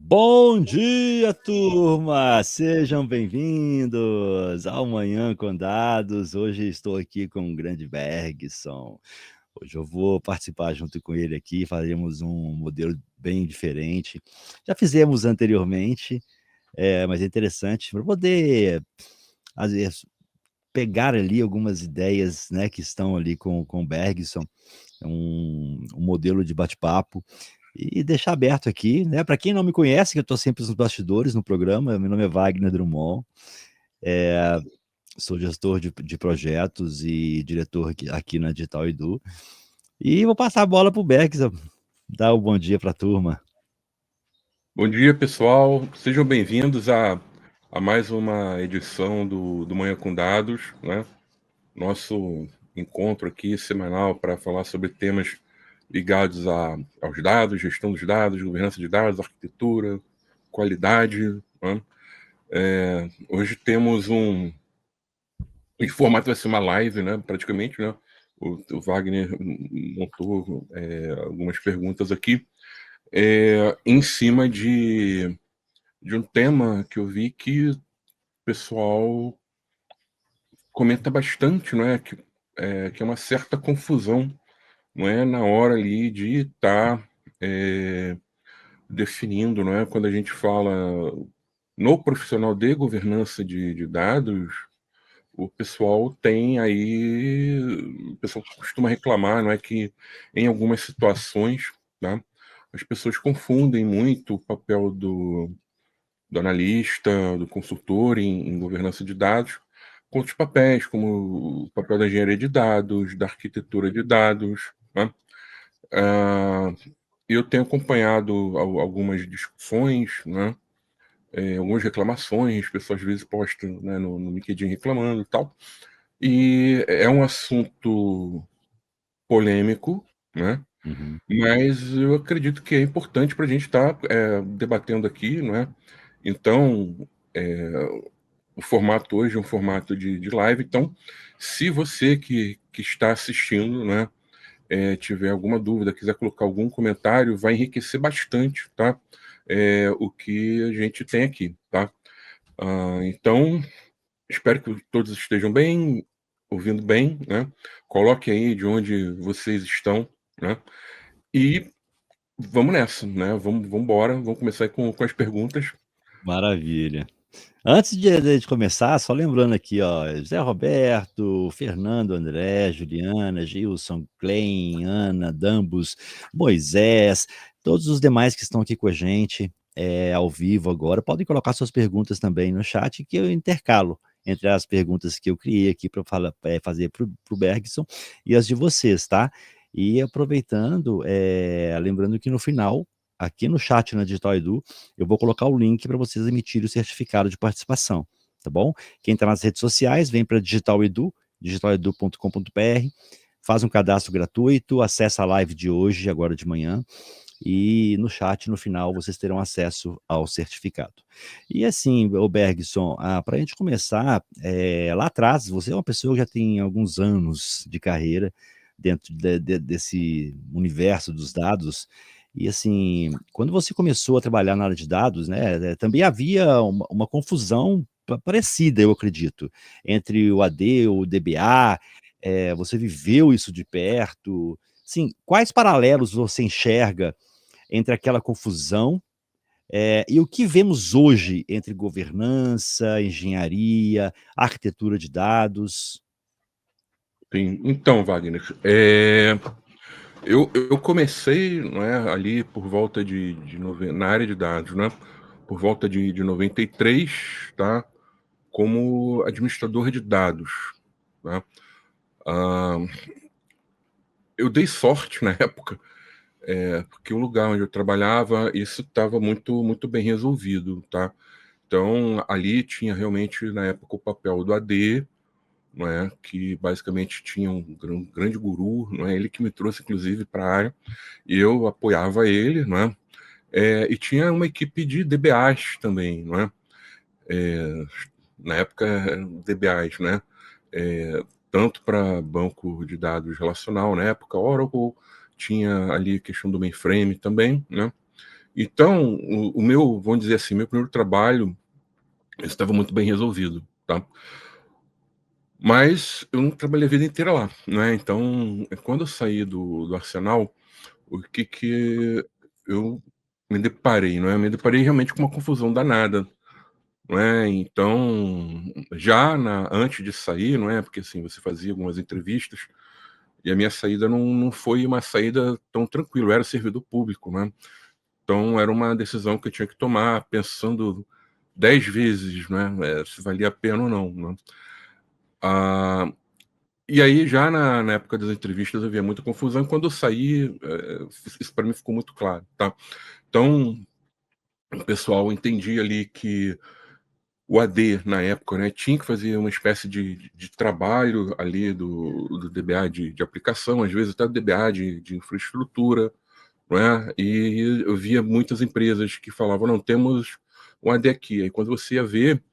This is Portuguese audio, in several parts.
Bom dia, turma! Sejam bem-vindos ao Manhã com Dados. Hoje estou aqui com o grande Bergson. Hoje eu vou participar junto com ele aqui, faremos um modelo bem diferente. Já fizemos anteriormente, mas é interessante para poder, às vezes, pegar ali algumas ideias, né, que estão ali com o Bergson, um modelo de bate-papo e deixar aberto aqui, né? Para quem não me conhece, que eu estou sempre nos bastidores no programa, meu nome é Wagner Drummond, sou gestor de projetos e diretor aqui na Digital Edu. E vou passar a bola para o Bex, dar o bom dia para a turma. Bom dia, pessoal. Sejam bem-vindos a mais uma edição do Manhã com Dados, né? Nosso encontro aqui semanal para falar sobre temas ligados aos dados, gestão dos dados, governança de dados, arquitetura, qualidade, né? Hoje temos em formato vai ser uma live, né? Praticamente, né? O Wagner montou algumas perguntas aqui em cima de um tema que eu vi que o pessoal comenta bastante, não é? Que é uma certa confusão, não é? Na hora ali de estar definindo, não é? Quando a gente fala no profissional de governança de dados, o pessoal tem aí, o pessoal costuma reclamar, não é? Que em algumas situações, tá? As pessoas confundem muito o papel do analista, do consultor em governança de dados, com outros papéis, como o papel da engenharia de dados, da arquitetura de dados, né? Ah, eu tenho acompanhado algumas discussões, né? Algumas reclamações, pessoas às vezes postam, né, no LinkedIn reclamando e tal. E é um assunto polêmico, né? Uhum. Mas eu acredito que é importante para a gente estar debatendo aqui, não é? Então, o formato hoje é um formato de live, então, se você que está assistindo, né, tiver alguma dúvida, quiser colocar algum comentário, vai enriquecer bastante, tá? O que a gente tem aqui, tá? Então, espero que todos estejam bem, ouvindo bem, né? Coloque aí de onde vocês estão, né? E vamos nessa, né? Vamos embora, vamos começar aí com as perguntas. Maravilha. Antes de começar, só lembrando aqui, ó, Zé Roberto, Fernando, André, Juliana, Gilson, Glenn, Ana, Dambos, Moisés, todos os demais que estão aqui com a gente, ao vivo agora, podem colocar suas perguntas também no chat, que eu intercalo entre as perguntas que eu criei aqui para fazer para o Bergson e as de vocês, tá? E aproveitando, lembrando que no final, aqui no chat na Digital Edu, eu vou colocar o link para vocês emitirem o certificado de participação, tá bom? Quem está nas redes sociais, vem para Digital Edu, digitaledu.com.br, faz um cadastro gratuito, acessa a live de hoje, agora de manhã, e no chat, no final, vocês terão acesso ao certificado. E assim, o Bergson, para a gente começar, lá atrás, você é uma pessoa que já tem alguns anos de carreira dentro desse universo dos dados, e assim, quando você começou a trabalhar na área de dados, né, também havia uma confusão parecida, eu acredito, entre o AD, o DBA, você viveu isso de perto. Sim, quais paralelos você enxerga entre aquela confusão e o que vemos hoje entre governança, engenharia, arquitetura de dados? Sim. Então, Wagner, eu comecei, não é, ali por volta na área de dados, né? Por volta de 93, tá? Como administrador de dados, tá? Ah, eu dei sorte na época, porque o lugar onde eu trabalhava, isso estava muito bem resolvido, tá? Então, ali tinha realmente, na época, o papel do AD, não é? Que basicamente tinha um grande guru, não é? Ele que me trouxe, inclusive, para a área, e eu apoiava ele, não é? E tinha uma equipe de DBAs também, não é? Na época, eram DBAs, né? Tanto para banco de dados relacional, na época, Oracle, tinha ali a questão do mainframe também, né? Então, o meu, vamos dizer assim, meu primeiro trabalho estava muito bem resolvido, tá? Mas eu não trabalhei a vida inteira lá, né? Então, quando eu saí do Arsenal, o que eu me deparei, não é? Me deparei realmente com uma confusão danada, não é? Então, antes de sair, não é? Porque assim, você fazia algumas entrevistas e a minha saída não foi uma saída tão tranquila, eu era servidor público, né? Então, era uma decisão que eu tinha que tomar pensando 10 vezes, né? Se valia a pena ou não, né? Ah, e aí, já na época das entrevistas, havia muita confusão. E quando eu saí, isso para mim ficou muito claro, tá? Então, o pessoal entendia ali que o AD, na época, né, tinha que fazer uma espécie de trabalho ali do DBA de aplicação, às vezes até do DBA de infraestrutura, não é? E eu via muitas empresas que falavam, não, temos um AD aqui. Aí quando você ia ver,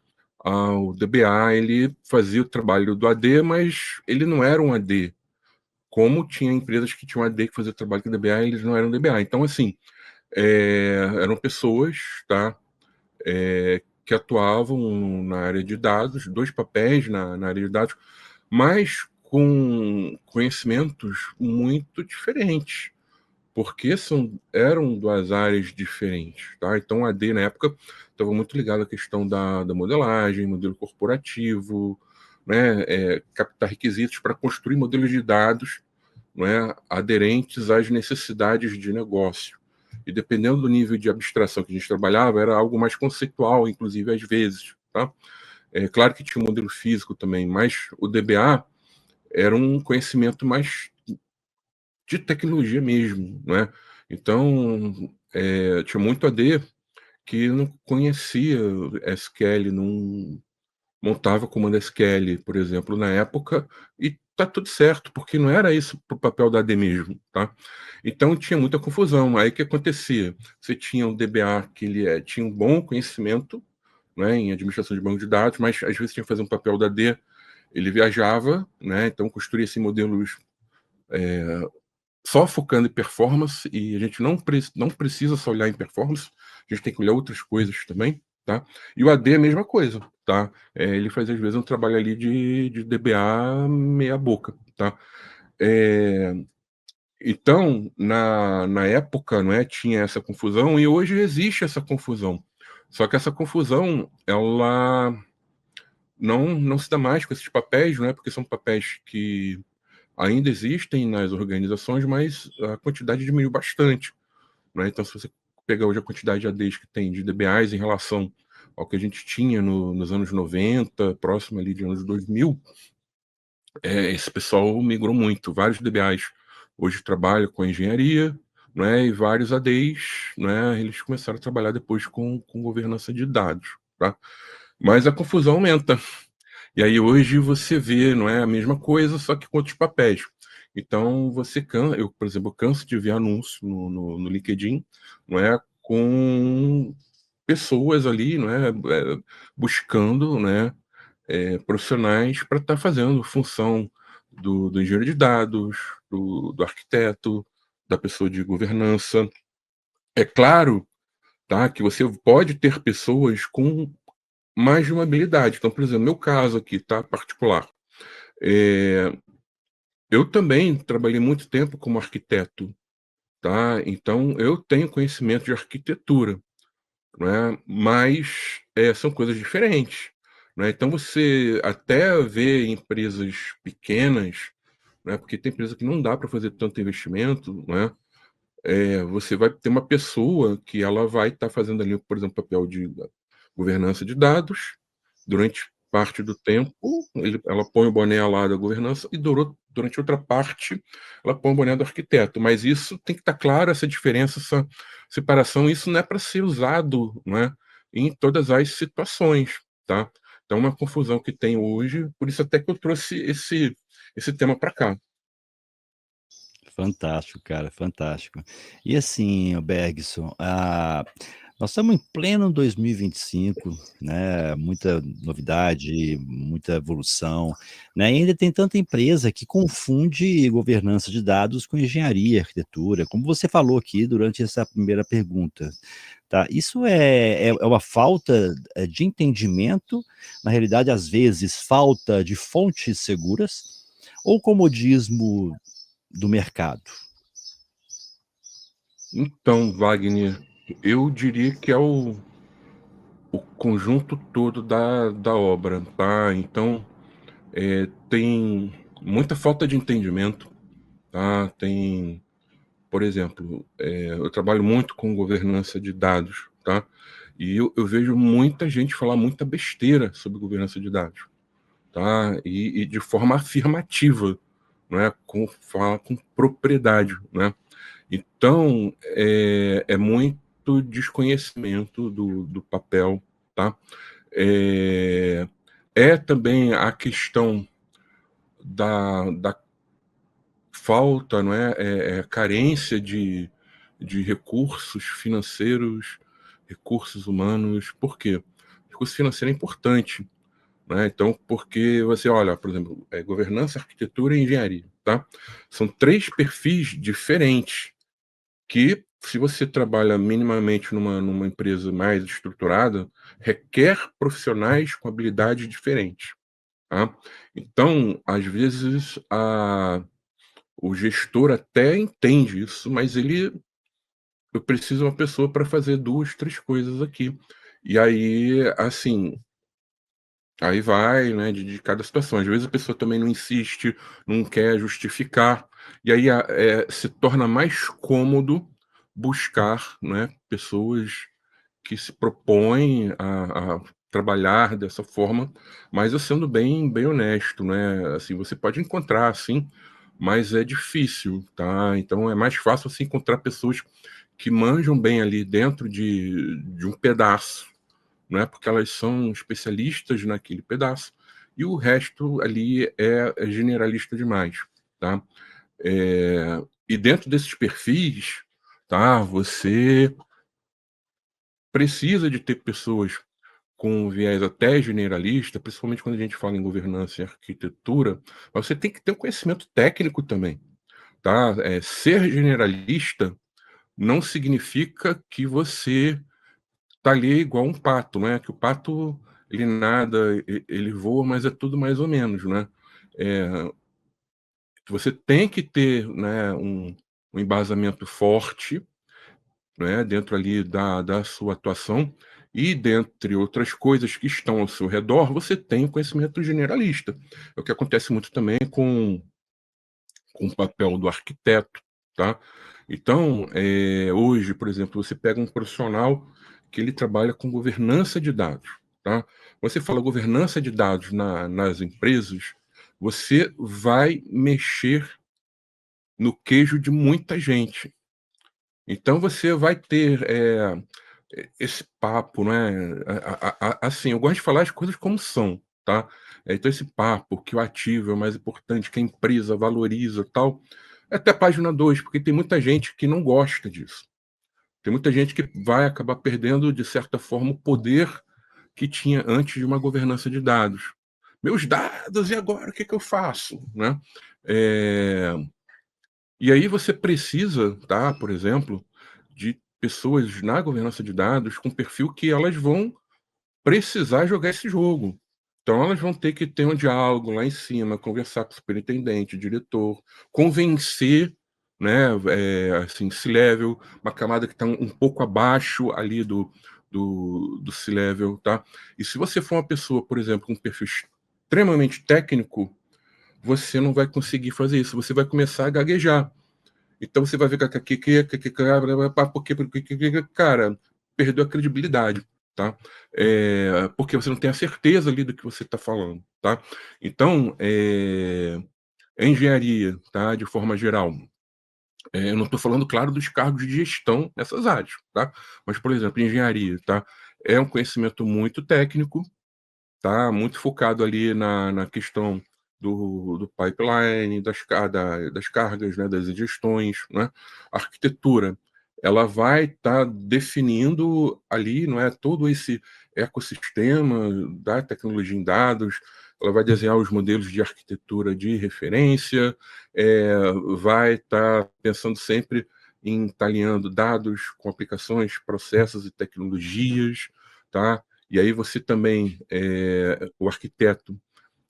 o DBA, ele fazia o trabalho do AD, mas ele não era um AD. Como tinha empresas que tinham AD que fazia o trabalho do DBA, eles não eram DBA. Então, assim, eram pessoas, tá? Que atuavam na área de dados, dois papéis na área de dados, mas com conhecimentos muito diferentes, porque eram duas áreas diferentes, tá? Então, a AD, na época, estava muito ligado à questão da modelagem, modelo corporativo, né? Captar requisitos para construir modelos de dados, não é, aderentes às necessidades de negócio. E dependendo do nível de abstração que a gente trabalhava, era algo mais conceitual, inclusive, às vezes. Tá? É claro que tinha um modelo físico também, mas o DBA era um conhecimento mais de tecnologia mesmo. Né? Então, tinha muito AD que não conhecia SQL, não montava comando SQL, por exemplo, na época, e tá tudo certo, porque não era isso pro papel da AD mesmo, tá? Então tinha muita confusão. Aí o que acontecia? Você tinha um DBA que ele tinha um bom conhecimento, né, em administração de banco de dados, mas às vezes tinha que fazer um papel da AD, ele viajava, né, então construía assim, modelos só focando em performance, e a gente não precisa só olhar em performance, a gente tem que olhar outras coisas também, tá? E o AD é a mesma coisa, tá? Ele faz, às vezes, um trabalho ali de DBA meia boca, tá? É, então, na época, não é, tinha essa confusão, e hoje existe essa confusão. Só que essa confusão, ela não se dá mais com esses papéis, não é? Porque são papéis que ainda existem nas organizações, mas a quantidade diminuiu bastante, né? Então, se você pegar hoje a quantidade de ADs que tem de DBAs em relação ao que a gente tinha nos anos 90, próximo ali de anos 2000, esse pessoal migrou muito. Vários DBAs hoje trabalham com engenharia, né? E vários ADs, né? Eles começaram a trabalhar depois com governança de dados, tá? Mas a confusão aumenta. E aí hoje você vê, não é a mesma coisa, só que com outros papéis. Então eu, por exemplo, canso de ver anúncio no LinkedIn, não é, com pessoas ali, não é, buscando, né, profissionais para estar fazendo função do engenheiro de dados, do arquiteto, da pessoa de governança. É claro, tá, que você pode ter pessoas com mais de uma habilidade. Então, por exemplo, no meu caso aqui, tá, particular, é, eu também trabalhei muito tempo como arquiteto, tá? Então eu tenho conhecimento de arquitetura, né? Mas são coisas diferentes, né? Então você até vê empresas pequenas, né? Porque tem empresa que não dá para fazer tanto investimento, né? Você vai ter uma pessoa que ela vai estar fazendo ali, por exemplo, papel de governança de dados. Durante parte do tempo, ela põe o boné lá da governança e durante outra parte, ela põe o boné do arquiteto. Mas isso tem que estar claro, essa diferença, essa separação. Isso não é para ser usado, não é, em todas as situações, tá? Então, uma confusão que tem hoje, por isso até que eu trouxe esse tema para cá. Fantástico, cara, fantástico. E assim, o Bergson, Nós estamos em pleno 2025, né, muita novidade, muita evolução, né, e ainda tem tanta empresa que confunde governança de dados com engenharia, arquitetura, como você falou aqui durante essa primeira pergunta, tá. Isso é uma falta, de entendimento, na realidade, às vezes, falta de fontes seguras, ou comodismo do mercado? Então, Wagner, eu diria que é o conjunto todo da obra, tá? Então, tem muita falta de entendimento, tá? Tem, por exemplo, eu trabalho muito com governança de dados, tá? E eu vejo muita gente falar muita besteira sobre governança de dados, tá? E de forma afirmativa, não é? Fala com propriedade, né? Então, é muito desconhecimento do papel, tá? É, é também a questão da falta, não é? Carência de recursos financeiros, recursos humanos. Por quê? Recurso financeiro é importante, né? Então, porque você olha, por exemplo, governança, arquitetura e engenharia, tá? São três perfis diferentes que, se você trabalha minimamente numa empresa mais estruturada, requer profissionais com habilidades diferentes, tá? Então, às vezes, o gestor até entende isso, mas eu preciso de uma pessoa para fazer 2, 3 coisas aqui. E aí, assim, aí vai, né, de cada situação. Às vezes a pessoa também não insiste, não quer justificar, e aí se torna mais cômodo buscar, né, pessoas que se propõem a trabalhar dessa forma, mas eu sendo bem honesto, né, assim, você pode encontrar, assim, mas é difícil, tá? Então é mais fácil você encontrar pessoas que manjam bem ali dentro de um pedaço, né, porque elas são especialistas naquele pedaço, e o resto ali é generalista demais, tá? E dentro desses perfis, tá, você precisa de ter pessoas com viés até generalista, principalmente quando a gente fala em governança e arquitetura, mas você tem que ter um conhecimento técnico também, tá? Ser generalista não significa que você tá ali igual um pato, né, que o pato ele nada, ele voa, mas é tudo mais ou menos, né. Eh, Você tem que ter, né, um embasamento forte, né, dentro ali da sua atuação e dentre outras coisas que estão ao seu redor, você tem o conhecimento generalista. É o que acontece muito também com o papel do arquiteto, tá. Então, hoje, por exemplo, você pega um profissional que ele trabalha com governança de dados, tá. Você fala governança de dados nas empresas, você vai mexer no queijo de muita gente. Então você vai ter, esse papo, né, assim, eu gosto de falar as coisas como são, tá. Então esse papo que o ativo é o mais importante, que a empresa valoriza, tal, é até a página 2, porque tem muita gente que não gosta disso. Tem muita gente que vai acabar perdendo, de certa forma, o poder que tinha antes de uma governança de dados. "Meus dados, e agora o que que eu faço?", né. Eh e aí você precisa, tá, por exemplo, de pessoas na governança de dados com perfil que elas vão precisar jogar esse jogo. Então elas vão ter que ter um diálogo lá em cima, conversar com o superintendente, diretor, convencer, né, assim, C-level, uma camada que está um pouco abaixo ali do C-level, tá. E se você for uma pessoa, por exemplo, com um perfil extremamente técnico, você não vai conseguir fazer isso, você vai começar a gaguejar. Então você vai ver porque, cara, perdeu a credibilidade, tá? Porque você não tem a certeza ali do que você está falando, tá? Então, a engenharia, tá? De forma geral, eu não estou falando, claro, dos cargos de gestão nessas áreas, tá? Mas, por exemplo, engenharia, tá? É um conhecimento muito técnico, tá muito focado ali na questão do pipeline, das cargas, né, das ingestões, né. Arquitetura ela vai estar definindo ali, não é, todo esse ecossistema da tecnologia em dados, ela vai desenhar os modelos de arquitetura de referência, vai estar pensando sempre em estar alinhando dados com aplicações, processos e tecnologias, tá? E aí você também, o arquiteto,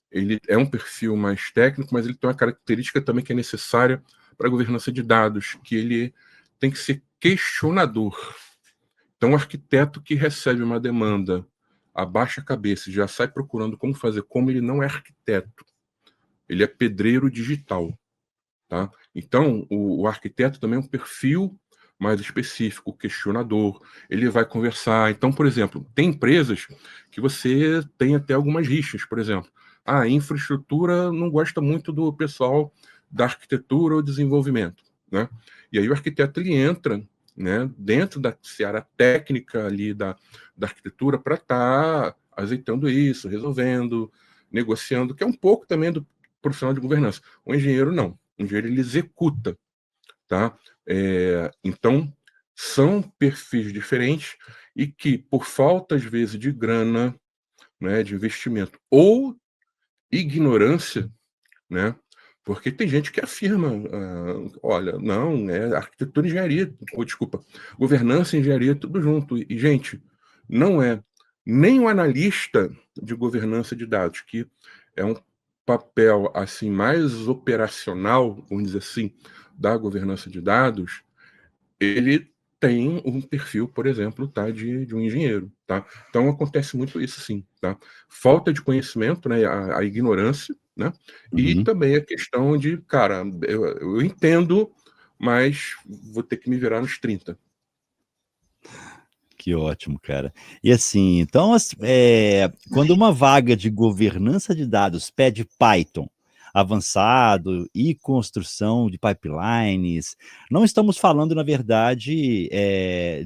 ele é um perfil mais técnico, mas ele tem uma característica também que é necessária para a governança de dados, que ele tem que ser questionador. Então, o arquiteto que recebe uma demanda, abaixa a cabeça e já sai procurando como fazer, como ele não é arquiteto, ele é pedreiro digital, tá? Então, o arquiteto também é um perfil mais específico, questionador, ele vai conversar. Então, por exemplo, tem empresas que você tem até algumas rixas, por exemplo, a infraestrutura não gosta muito do pessoal da arquitetura ou desenvolvimento, né? E aí o arquiteto ele entra, né, dentro da seara técnica ali da arquitetura para estar azeitando isso, resolvendo, negociando, que é um pouco também do profissional de governança. O engenheiro não. O engenheiro ele executa, tá? Então, são perfis diferentes e que, por falta, às vezes, de grana, né, de investimento ou ignorância, né? Porque tem gente que afirma, olha, não, é arquitetura e engenharia, ou desculpa, governança e engenharia, tudo junto. E, gente, não é nem o analista de governança de dados, que é um papel assim mais operacional, vamos dizer assim, da governança de dados, ele tem um perfil, por exemplo, tá, de um engenheiro, tá? Então acontece muito isso sim, tá? Falta de conhecimento, né, a ignorância, né? E Uhum. também a questão de, cara, eu entendo, mas vou ter que me virar nos 30. Que ótimo, cara. E assim, então, quando uma vaga de governança de dados pede Python avançado e construção de pipelines, não estamos falando, na verdade,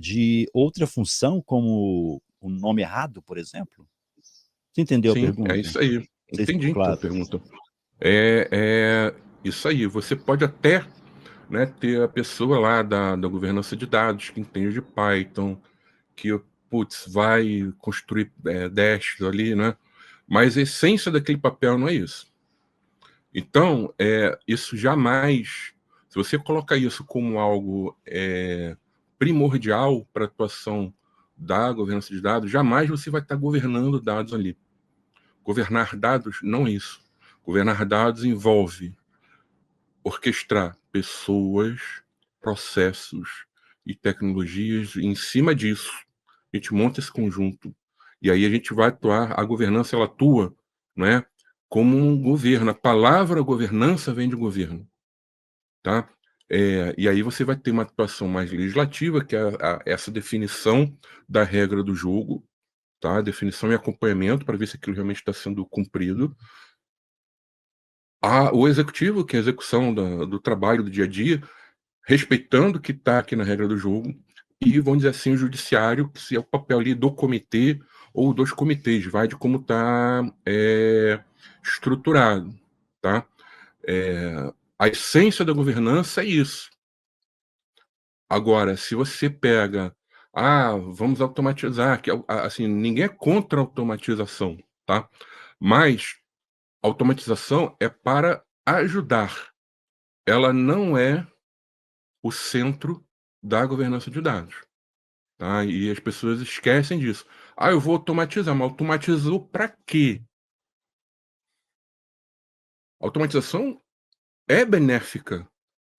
de outra função, como o nome errado, por exemplo? Você entendeu a Sim, é pergunta? isso aí. Não sei se ficou Entendi tua claro. pergunta. É isso aí. Você pode até, né, ter a pessoa lá da governança de dados que entende de Python, que, putz, vai construir dashes ali, né? Mas a essência daquele papel não é isso. Então, isso jamais, se você coloca isso como algo primordial para a atuação da governança de dados, jamais você vai estar governando dados ali. Governar dados não é isso. Governar dados envolve orquestrar pessoas, processos e tecnologias. Em cima disso, a gente monta esse conjunto. E aí a gente vai atuar, a governança ela atua, né, como um governo. A palavra governança vem de governo, tá? E aí você vai ter uma atuação mais legislativa, que é essa definição da regra do jogo, tá? Definição e acompanhamento para ver se aquilo realmente está sendo cumprido. O executivo, que é a execução do trabalho do dia a dia, respeitando o que está aqui na regra do jogo, e, vamos dizer assim, o judiciário, que se é o papel ali do comitê ou dos comitês, vai de como está estruturado, tá? A essência da governança é isso. Agora, se você pega, vamos automatizar, que assim, ninguém é contra a automatização, tá? Mas automatização é para ajudar. Ela não é o centro da governança de dados, tá? E as pessoas esquecem disso. Eu vou automatizar, mas automatizou para quê? A automatização é benéfica,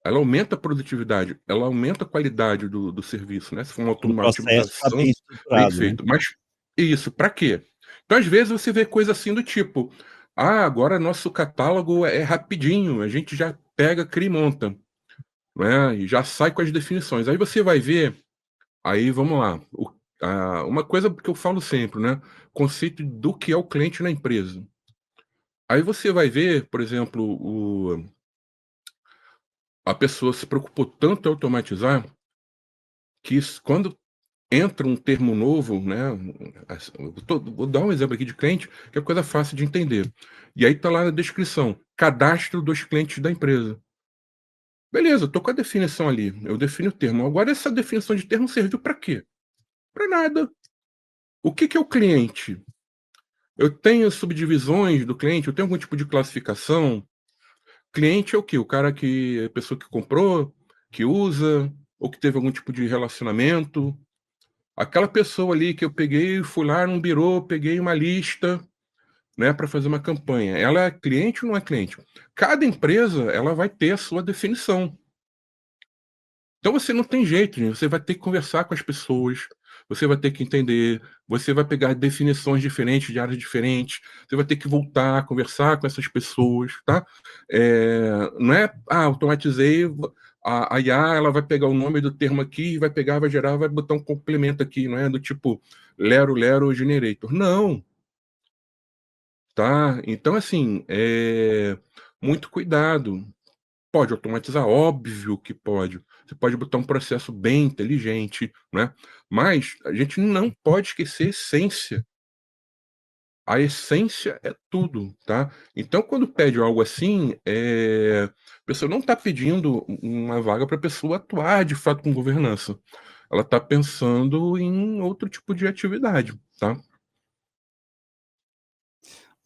ela aumenta a produtividade, ela aumenta a qualidade do serviço, né, se for uma Quando o processo está automatização bem bem estruturado, né? feita. Mas isso, para quê? Então, às vezes, você vê coisa assim do tipo: agora nosso catálogo é rapidinho, a gente já pega, cria e monta", né, e já sai com as definições. Aí você vai ver, aí vamos lá, uma coisa que eu falo sempre, né, conceito do que é o cliente na empresa. Aí você vai ver, por exemplo, a pessoa se preocupou tanto em automatizar que quando entra um termo novo, né, vou dar um exemplo aqui de cliente, que é coisa fácil de entender. E aí está lá na descrição: cadastro dos clientes da empresa. Beleza, eu tô com a definição ali, eu defino o termo. Agora essa definição de termo serviu para quê? Para nada. O que que é o cliente? Eu tenho subdivisões do cliente, eu tenho algum tipo de classificação? Cliente é o quê? O cara que a pessoa que comprou, que usa, ou que teve algum tipo de relacionamento. Aquela pessoa ali que eu peguei, fui lá num birô, peguei uma lista, né, para fazer uma campanha. Ela é cliente ou não é cliente? Cada empresa, ela vai ter a sua definição. Então você não tem jeito, gente, você vai ter que conversar com as pessoas, você vai ter que entender, você vai pegar definições diferentes de áreas diferentes, você vai ter que voltar a conversar com essas pessoas, tá? Não é, automatizei, a IA ela vai pegar o nome do termo aqui, vai pegar, vai gerar, vai botar um complemento aqui, não é do tipo Lero Lero Generator. Não, tá? Então, assim, muito cuidado. Pode automatizar? Óbvio que pode. Você pode botar um processo bem inteligente, né, mas a gente não pode esquecer a essência. A essência é tudo, tá. Então quando pede algo assim, a pessoa não está pedindo uma vaga para a pessoa atuar de fato com governança. Ela está pensando em outro tipo de atividade, tá.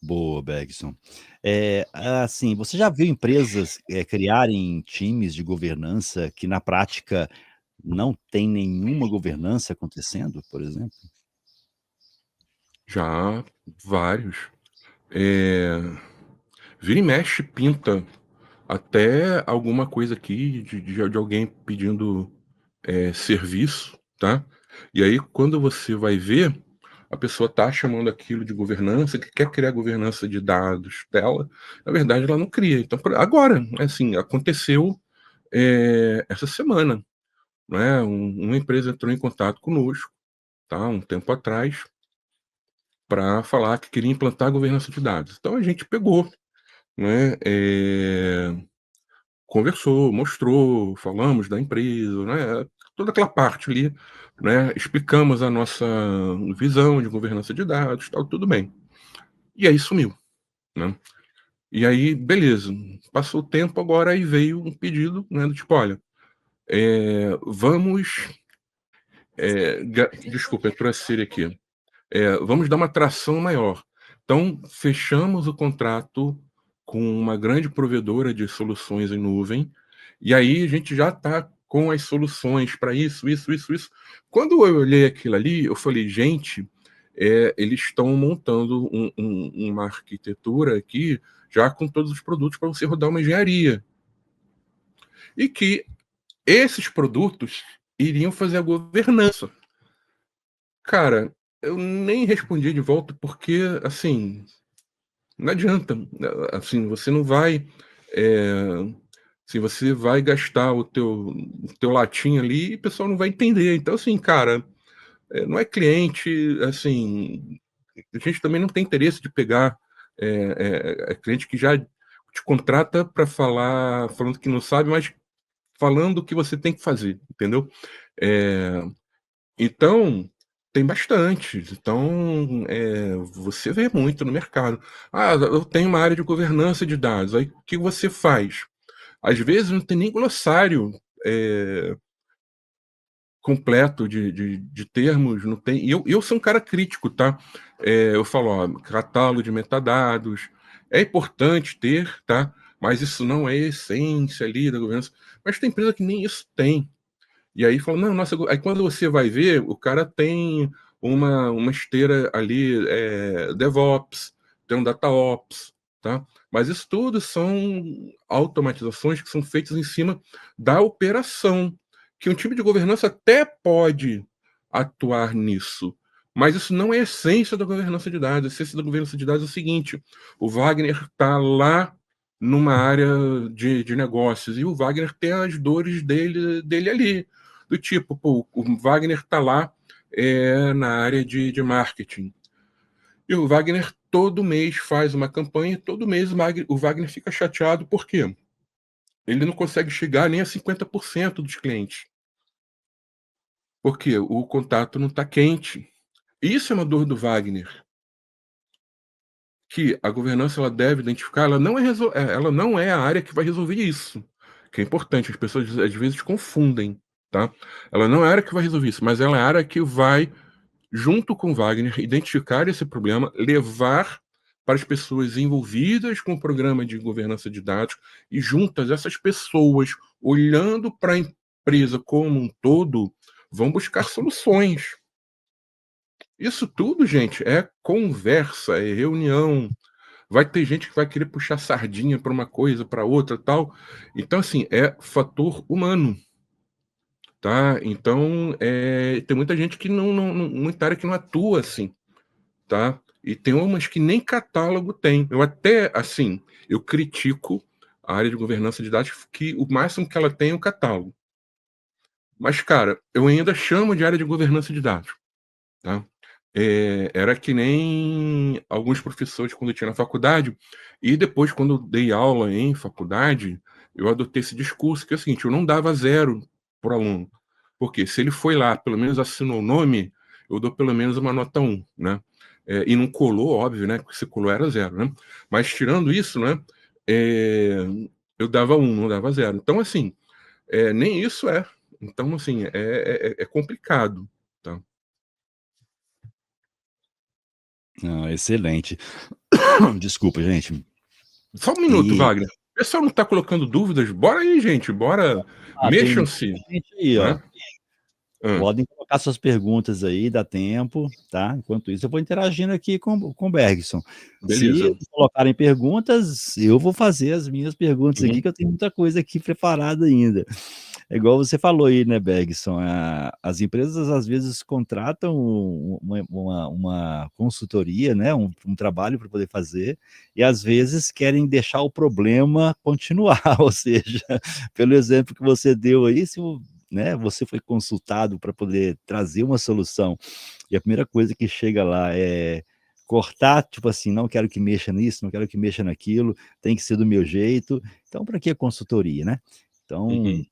Boa, Bergson. Assim, você já viu empresas, criarem times de governança que na prática não tem nenhuma governança acontecendo, por exemplo? Já vários. Eh, Vira e mexe pinta até alguma coisa aqui de alguém pedindo, serviço, tá. E aí quando você vai ver, a pessoa tá chamando aquilo de governança, que quer criar governança de dados dela, na verdade ela não cria. Então por agora, assim, aconteceu, essa semana, né, uma empresa entrou em contato conosco, tá, um tempo atrás, para falar que queria implantar a governança de dados. Então a gente pegou, né, conversou, mostrou, falamos da empresa, né, toda aquela parte ali, né, explicamos a nossa visão de governança de dados, tal, tudo bem. E aí sumiu, né. E aí beleza, passou o tempo, agora aí veio um pedido, né, do tipo: "Olha, vamos", desculpa, entrou a Siri aqui. Vamos dar uma tração maior. Então, fechamos o contrato com uma grande provedora de soluções em nuvem, e aí a gente já está com as soluções para isso, isso, isso, isso. Quando eu olhei aquilo ali, eu falei, gente, eles estão montando uma arquitetura aqui já com todos os produtos para você rodar uma engenharia. E que esses produtos iriam fazer a governança. Cara, eu nem respondi de volta porque, assim, não adianta, assim, você não vai, se você vai gastar o teu latim ali e o pessoal não vai entender. Então, assim, cara, não é cliente, assim, a gente também não tem interesse de pegar, cliente que já te contrata para falar falando que não sabe, mas falando o que você tem que fazer, entendeu? Eh então, tem bastante. Então, você vê muito no mercado. "Ah, eu tenho uma área de governança de dados", aí o que você faz? Às vezes não tem nem glossário, eh, completo de termos, não tem, e eu sou um cara crítico, tá. Eu falo: "Ó, catálogo de metadados, é importante ter, tá, mas isso não é a essência ali da governança". Mas tem empresa que nem isso tem. E aí fala: "Não, nossa", aí quando você vai ver, o cara tem uma esteira ali, DevOps, tem um DataOps, tá. Mas isso tudo são automatizações que são feitas em cima da operação, que um time de governança até pode atuar nisso, mas isso não é a essência da governança de dados. A essência da governança de dados é o seguinte: o Wagner está lá numa área de negócios, e o Wagner tem as dores dele ali. Do tipo, pô, o Wagner tá lá, na área de marketing. E o Wagner todo mês faz uma campanha, todo mês o Wagner fica chateado, por quê? Ele não consegue chegar nem a 50% dos clientes, porque o contato não está quente. Isso é uma dor do Wagner, que a governança ela deve identificar, ela não é a área que vai resolver isso. que é importante, as pessoas às vezes confundem, tá? Ela não é a área que vai resolver isso, mas ela é a área que vai, junto com o Wagner, identificar esse problema, levar para as pessoas envolvidas com o programa de governança de dados e juntas essas pessoas, olhando para a empresa como um todo, vão buscar soluções. Isso tudo, gente, é conversa, é reunião. Vai ter gente que vai querer puxar sardinha para uma coisa, para outra, tal. Então, assim, é fator humano, tá? Então, tem muita gente que muita área que não atua assim, tá? E tem umas que nem catálogo tem. Eu até, assim, eu critico a área de governança de dados, que o máximo que ela tem é o catálogo. Mas, cara, eu ainda chamo de área de governança de dados, tá? Era que nem alguns professores quando eu tinha na faculdade, e depois quando eu dei aula em faculdade, eu adotei esse discurso que é o seguinte: eu não dava 0 para o aluno, porque se ele foi lá, pelo menos assinou o nome, eu dou pelo menos uma nota 1, né? E não colou, óbvio, né? Porque se colou era 0, né? Mas tirando isso, né? Eu dava 1, não dava 0. Então, assim, nem isso é. Então, assim, é complicado, tá? Não, excelente. Desculpa, gente. Só um minuto, E Wagner. O pessoal não tá colocando dúvidas? Bora aí, gente, bora. tem Mexam-se, muita gente aí, ó. né? Hã, Podem colocar suas perguntas aí, dá tempo, tá? Enquanto isso, eu vou interagindo aqui com o Bergson. Se beleza. colocarem perguntas, eu vou fazer as minhas perguntas aqui, Uhum, que eu tenho muita coisa aqui preparada ainda. É igual você falou aí, né, Bergson, as empresas às vezes contratam uma consultoria, né, um trabalho para poder fazer, e às vezes querem deixar o problema continuar, ou seja, pelo exemplo que você deu aí, se o né, você foi consultado para poder trazer uma solução, e a primeira coisa que chega lá é cortar, tipo assim: "Não quero que mexa nisso, não quero que mexa naquilo, tem que ser do meu jeito", então para que a consultoria, né? Então uhum.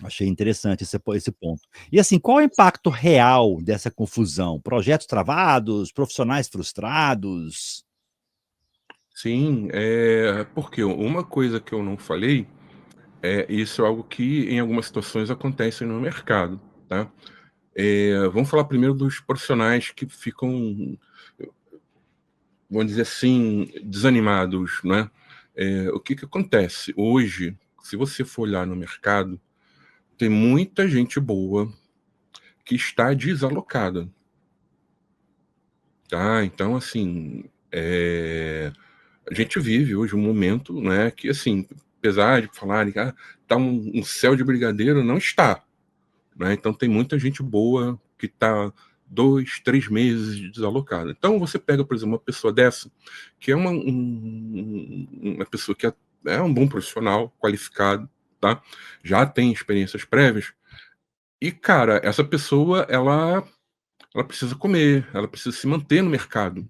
achei interessante esse ponto. E assim, qual é o impacto real dessa confusão? Projetos travados, profissionais frustrados? Sim, porque uma coisa que eu não falei, isso é algo que em algumas situações acontece no mercado, tá? Vamos falar primeiro dos profissionais que ficam, vamos dizer assim, desanimados, né? O que que acontece? Hoje, se você for olhar no mercado, tem muita gente boa que está desalocada, tá? Então, assim, a gente vive hoje um momento, né, que, assim, apesar de falarem que tá um céu de brigadeiro, não está, né? Então tem muita gente boa que está 2, 3 meses desalocada. Então você pega, por exemplo, uma pessoa dessa, que é uma pessoa que é um bom profissional, qualificado, tá? Já tem experiências prévias, e, cara, essa pessoa, ela precisa comer, ela precisa se manter no mercado,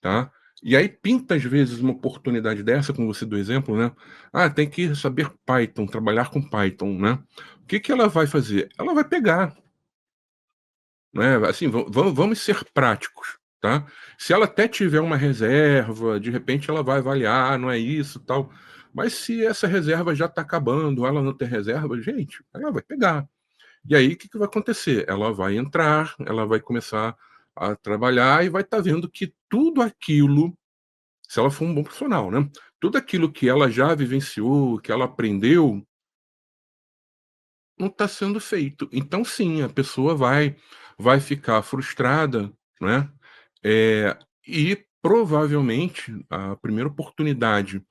tá? E aí pinta às vezes uma oportunidade dessa, como você deu exemplo, né? Tem que saber Python, trabalhar com Python, né? O que que ela vai fazer? Ela vai pegar, né? Assim, vamos ser práticos, tá? Se ela até tiver uma reserva, de repente ela vai avaliar, não é isso, tal. Mas se essa reserva já está acabando, ela não tem reserva, gente, ela vai pegar. E aí, o que que vai acontecer? Ela vai entrar, ela vai começar a trabalhar e vai estar vendo que tudo aquilo, se ela for um bom profissional, né, tudo aquilo que ela já vivenciou, que ela aprendeu, não está sendo feito. Então sim, a pessoa vai ficar frustrada, né, e provavelmente a primeira oportunidade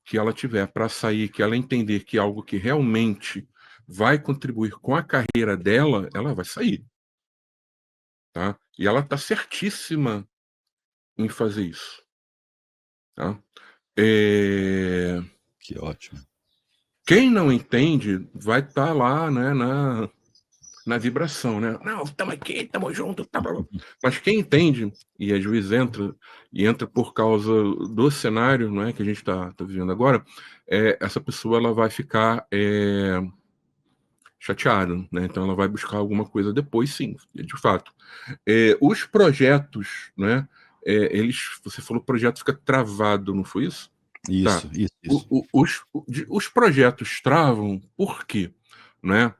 que ela tiver para sair, que ela entender que é algo que realmente vai contribuir com a carreira dela, ela vai sair. Tá? E ela está certíssima em fazer isso, tá? Eh, Que ótimo. Quem não entende vai estar lá, né, na vibração, né? "Não, estamos aqui, estamos juntos, tá blá blá". Mas quem entende, e às vezes entra por causa do cenário, não é, que a gente está vivendo agora, essa pessoa ela vai ficar, chateada, né, então ela vai buscar alguma coisa depois sim, de fato. Os projetos, né, eles você falou que o projeto fica travado, não foi isso? Tá. Isso. Os projetos travam por quê, né?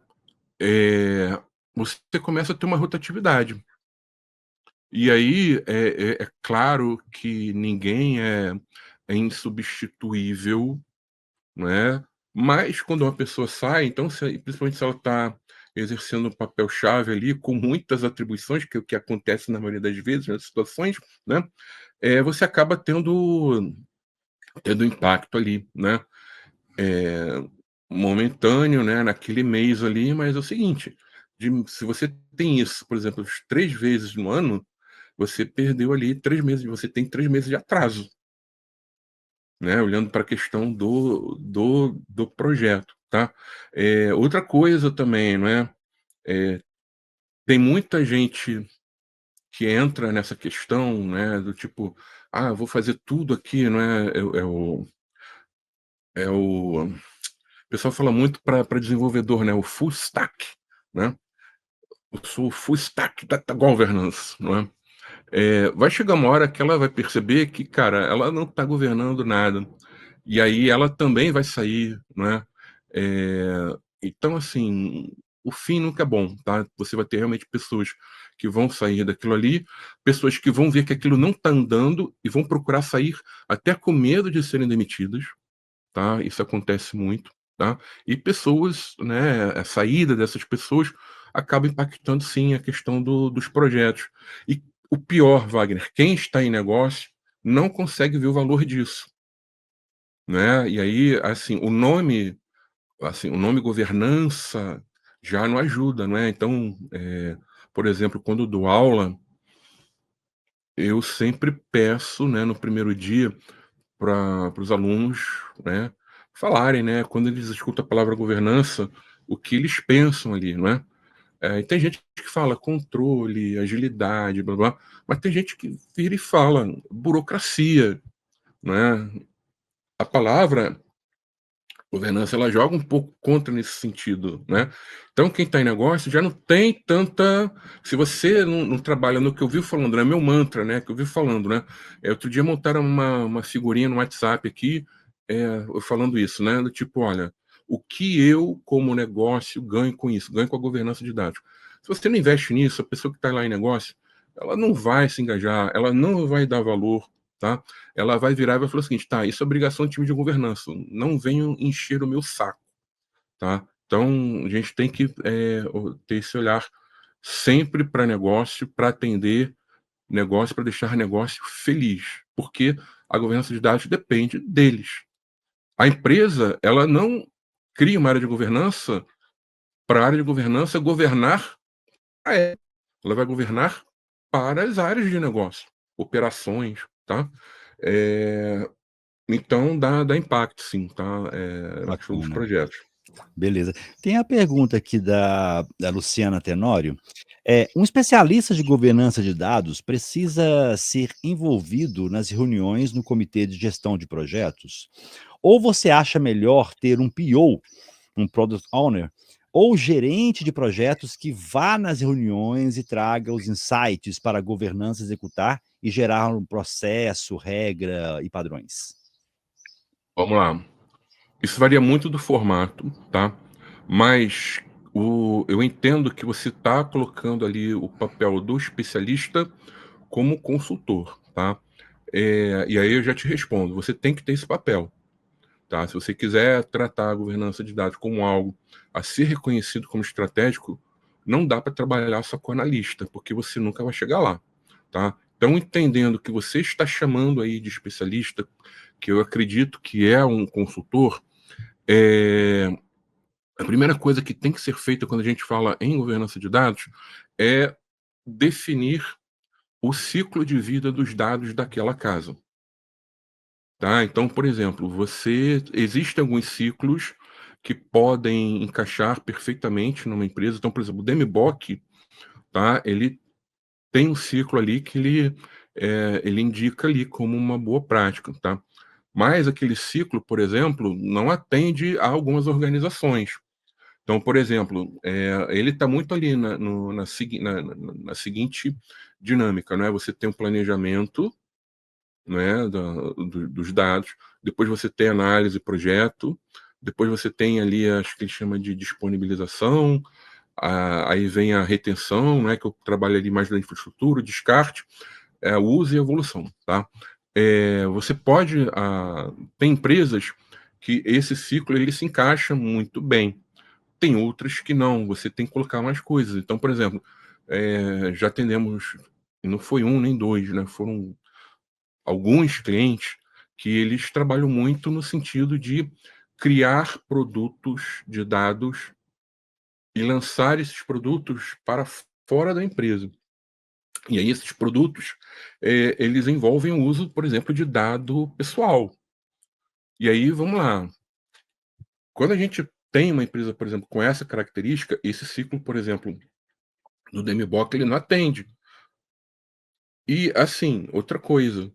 Você começa a ter uma rotatividade. E aí, é claro que ninguém é insubstituível, né, mas quando uma pessoa sai, então principalmente se ela está exercendo um papel-chave ali, com muitas atribuições, que é o que acontece na maioria das vezes, nas situações, né, você acaba tendo impacto ali, né, eh, momentâneo, né, naquele mês ali, mas é o seguinte, se você tem isso, por exemplo, 3 vezes no ano, você perdeu ali 3 meses, você tem 3 meses de atraso, né, olhando para a questão do projeto, tá. Outra coisa também, não é, tem muita gente que entra nessa questão, né, do tipo: "Ah, eu vou fazer tudo aqui", não é, o pessoal fala muito para desenvolvedor, né, o full stack, né. Eu sou o full stack data governance, não é. Vai chegar uma hora que ela vai perceber que, cara, ela não está governando nada. E aí ela também vai sair, né? Então, assim, o fim nunca é bom, tá? Você vai ter realmente pessoas que vão sair daquilo ali, pessoas que vão ver que aquilo não está andando e vão procurar sair até com medo de serem demitidas, tá? Isso acontece muito, tá? E pessoas, né, a saída dessas pessoas acaba impactando sim a questão dos projetos. E o pior, Wagner, quem está em negócio não consegue ver o valor disso, né? E aí, assim, o nome governança já não ajuda, né? Então, por exemplo, quando eu dou aula, eu sempre peço, né, no primeiro dia, para os alunos, né, falarem, né, quando eles escutam a palavra governança, o que eles pensam ali, não é? E tem gente que fala controle, agilidade, blá blá, mas tem gente que vira e fala burocracia, né? A palavra governança, ela joga um pouco contra nesse sentido, né? Então, quem está em negócio já não tem tanta. Se você não trabalha no que eu vivo falando, né? Meu mantra, né? Que eu vivo falando, né? Outro dia montaram uma figurinha no WhatsApp aqui, eu falando isso, né? Do tipo, olha, o que eu, como negócio, ganho com isso? Ganho com a governança de dados. Se você não investe nisso, a pessoa que está lá em negócio, ela não vai se engajar, ela não vai dar valor, tá? Ela vai virar e vai falar o seguinte: tá, isso é obrigação de time de governança, não venham encher o meu saco, tá? Então, a gente tem que ter esse olhar sempre para negócio, para atender negócio, para deixar negócio feliz, porque a governança de dados depende deles. A empresa, ela não cria uma área de governança para a área de governança governar a ela. Ela vai governar para as áreas de negócio, operações, tá? Eh, Então dá impacto sim, tá, na questão dos Bacana. projetos. Beleza. Tem a pergunta aqui da Luciana Tenório. Um especialista de governança de dados precisa ser envolvido nas reuniões no comitê de gestão de projetos? Ou você acha melhor ter um PO, um Product Owner, ou gerente de projetos que vá nas reuniões e traga os insights para a governança executar e gerar um processo, regra e padrões? Vamos lá. Isso varia muito do formato, tá, mas eu entendo que você está colocando ali o papel do especialista como consultor, tá. E aí eu já te respondo, você tem que ter esse papel, tá. Se você quiser tratar a governança de dados como algo a ser reconhecido como estratégico, não dá para trabalhar só com analista, porque você nunca vai chegar lá, tá. Então, entendendo que você está chamando aí de especialista, que eu acredito que é um consultor, eh, a primeira coisa que tem que ser feita quando a gente fala em governança de dados é definir o ciclo de vida dos dados daquela casa, tá. Então, por exemplo, existem alguns ciclos que podem encaixar perfeitamente numa empresa. Então, por exemplo, o DMBOK, tá, ele tem um ciclo ali que ele indica ali como uma boa prática, tá. Mas aquele ciclo, por exemplo, não atende a algumas organizações. Então, por exemplo, ele está muito ali na seguinte dinâmica, né? Você tem um planejamento, né, dos dados, depois você tem análise e projeto, depois você tem ali, acho que ele chama de disponibilização, aí vem a retenção, né, que eu trabalho ali mais na infraestrutura, o descarte, o uso e a evolução, tá? Você pode, tem empresas que esse ciclo ele se encaixa muito bem, tem outras que não, você tem que colocar mais coisas. Então, por exemplo, já atendemos, não foi um nem dois, né, foram alguns clientes que eles trabalham muito no sentido de criar produtos de dados e lançar esses produtos para fora da empresa. E aí esses produtos, eles envolvem o uso, por exemplo, de dado pessoal. E aí, vamos lá, quando a gente tem uma empresa, por exemplo, com essa característica, esse ciclo, por exemplo, do DMBOK, ele não atende. E, assim, outra coisa,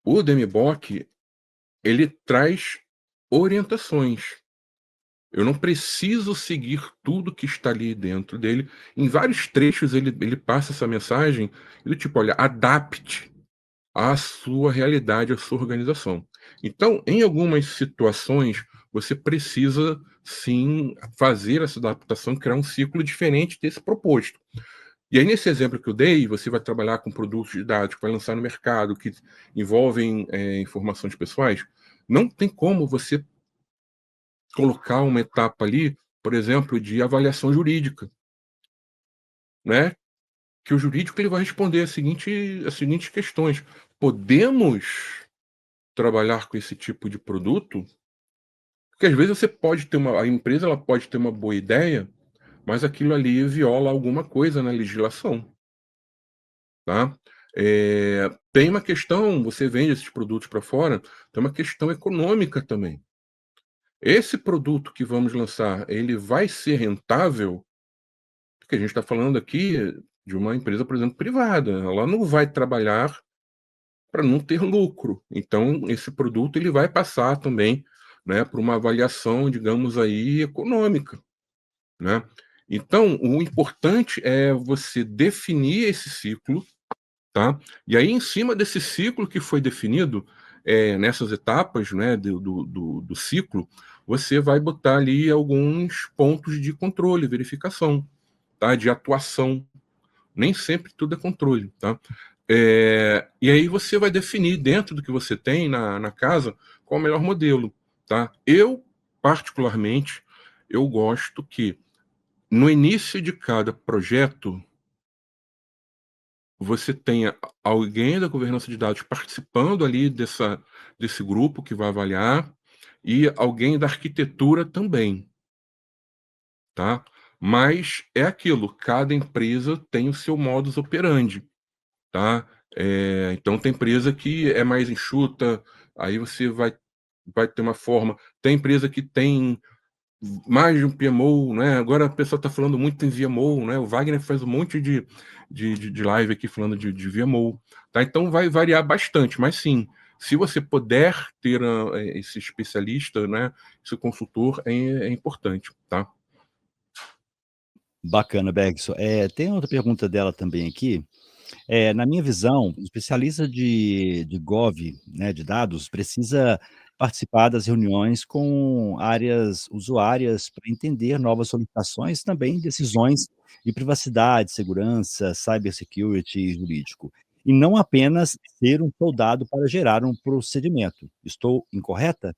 o DMBOK, ele traz orientações. Eu não preciso seguir tudo que está ali dentro dele. Em vários trechos ele passa essa mensagem do tipo, olha, adapte à sua realidade, à sua organização. Então, em algumas situações, você precisa sim fazer essa adaptação, criar um ciclo diferente desse proposto. E aí, nesse exemplo que eu dei, você vai trabalhar com produtos de dados que vai lançar no mercado, que envolvem informações pessoais. Não tem como você colocar uma etapa ali, por exemplo, de avaliação jurídica, né? Que o jurídico ele vai responder as seguintes questões: podemos trabalhar com esse tipo de produto? Porque às vezes você pode ter a empresa ela pode ter uma boa ideia, mas aquilo ali viola alguma coisa na legislação, tá? Tem uma questão, você vende esses produtos para fora, tem uma questão econômica também. Esse produto que vamos lançar, ele vai ser rentável? Porque a gente está falando aqui de uma empresa, por exemplo, privada. Ela não vai trabalhar para não ter lucro. Então, esse produto ele vai passar também, né, por uma avaliação, digamos aí, econômica, né? Então, o importante é você definir esse ciclo, tá? E aí, em cima desse ciclo que foi definido, nessas etapas, né, do ciclo, você vai botar ali alguns pontos de controle, verificação, tá? De atuação. Nem sempre tudo é controle, tá? E aí você vai definir dentro do que você tem na casa qual é o melhor modelo, tá? Eu, particularmente, eu gosto que no início de cada projeto você tenha alguém da governança de dados participando ali desse grupo que vai avaliar e alguém da arquitetura também, tá? Mas é aquilo, cada empresa tem o seu modus operandi. Tá? Então tem empresa que é mais enxuta, aí você vai ter uma forma. Tem empresa que tem mais de um PMO, né? Agora a pessoa está falando muito em VMO, né? O Wagner faz um monte de live aqui falando de VMO, tá? Então vai variar bastante, mas sim, se você puder ter esse especialista, né? Esse consultor é importante, tá? Bacana, Bergson. Tem outra pergunta dela também aqui. Na minha visão, o especialista de Gov, né, de dados, precisa participar das reuniões com áreas usuárias para entender novas solicitações, também decisões de privacidade, segurança, cybersecurity e jurídico. E não apenas ser um soldado para gerar um procedimento. Estou incorreta?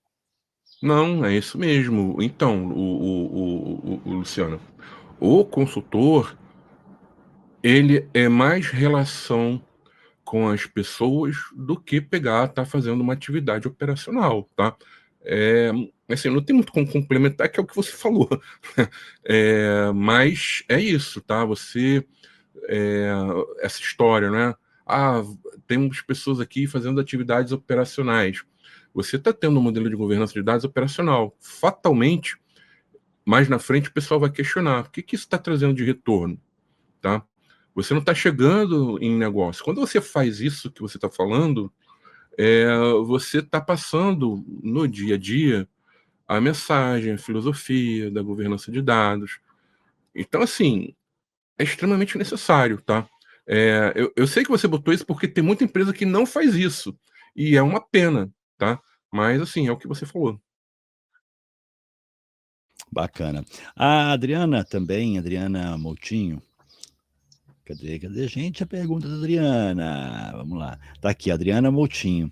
Não, é isso mesmo. Então, o Luciano, o consultor, ele é mais relação com as pessoas do que pegar, tá fazendo uma atividade operacional, tá? É, assim, não tem muito como complementar, que é o que você falou. Mas é isso, tá? É, essa história, né? Ah, temos pessoas aqui fazendo atividades operacionais. Você está tendo um modelo de governança de dados operacional. Fatalmente, mais na frente, o pessoal vai questionar: o que isso está trazendo de retorno? Tá? Você não está chegando em negócio. Quando você faz isso que você está falando, você está passando no dia a dia a mensagem, a filosofia da governança de dados. Então, assim, é extremamente necessário, tá? Eu sei que você botou isso porque tem muita empresa que não faz isso. e é uma pena, tá. Mas, assim, é o que você falou. Bacana. A Adriana também, Adriana Moutinho, cadê, gente, a pergunta da Adriana? Vamos lá. Tá aqui, Adriana Moutinho.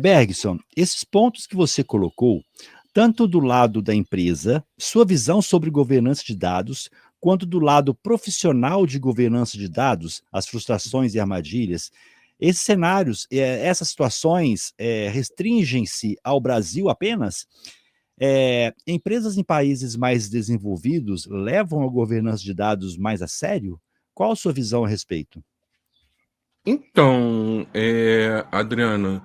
Bergson, esses pontos que você colocou, tanto do lado da empresa, sua visão sobre governança de dados, quanto do lado profissional de governança de dados, as frustrações e armadilhas, esses cenários, essas situações, restringem-se ao Brasil apenas? Empresas em países mais desenvolvidos levam a governança de dados mais a sério? Qual a sua visão a respeito? Então, Adriana,